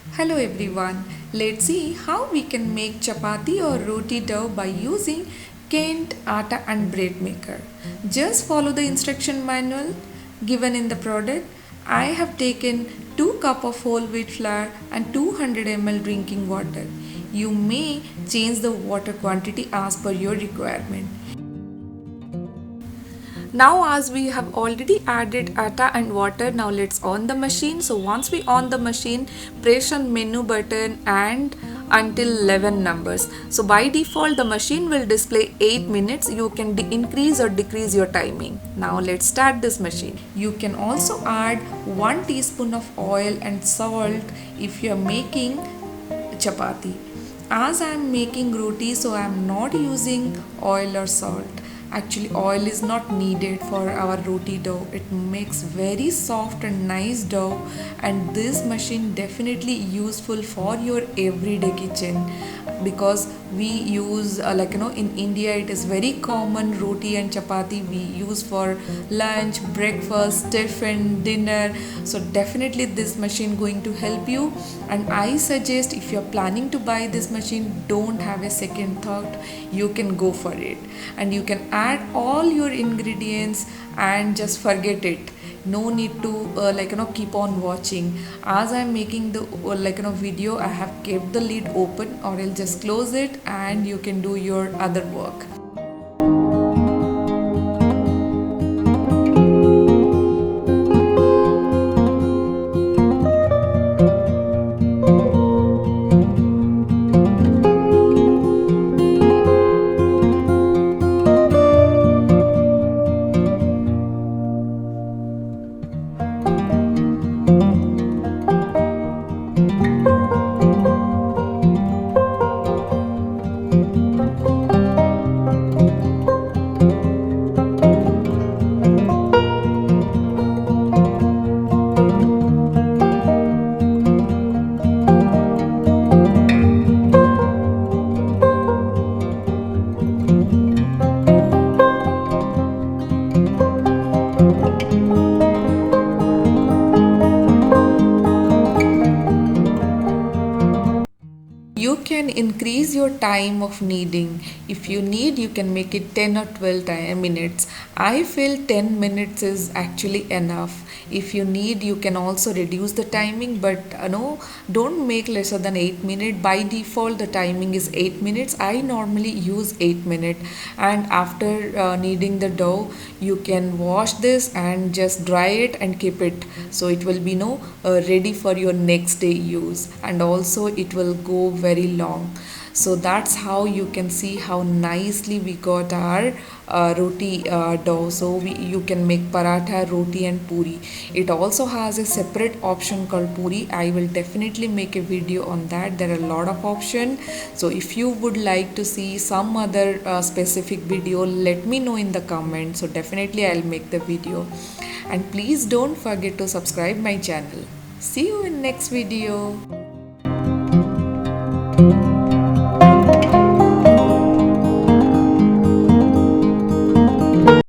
Hello everyone, let's see how we can make chapati or roti dough by using canned atta and bread maker. Just follow the instruction manual given in the product. I have taken 2 cup of whole wheat flour and 200 ml drinking water. You may change the water quantity as per your requirement. Now as we have already added atta and water, now let's on the machine. So once we on the machine, press on menu button and until 11 numbers. So by default the machine will display 8 minutes. You can increase or decrease your timing. Now let's start this machine. You can also add 1 teaspoon of oil and salt if you are making chapati. As I am making roti, so I am not using oil or salt. Actually, oil is not needed for our roti dough. It makes very soft and nice dough, and this machine definitely useful for your everyday kitchen because we use in India it is very common roti and chapati we use for lunch, breakfast, tiffin, dinner. So definitely this machine going to help you, and I suggest if you're planning to buy this machine, don't have a second thought. You can go for it and you can add all your ingredients and just forget it. No need to keep on watching. As I'm making the video, I have kept the lid open, or I'll just close it and you can do your other work. You can increase your time of kneading. If you need, you can make it 10 or 12 minutes. I feel 10 minutes is actually enough. If you need, you can also reduce the timing, but no, don't make lesser than 8 minutes. By default, the timing is 8 minutes. I normally use 8 minutes, and after kneading the dough, you can wash this and just dry it and keep it, so it will be ready for your next day use, and also it will go very long. So that's how you can see how nicely we got our roti dough. So you can make paratha, roti and puri. It also has a separate option called puri. I will definitely make a video on that. There are a lot of options. So if you would like to see some other specific video, let me know in the comments. So definitely I'll make the video. And please don't forget to subscribe my channel. See you in next video.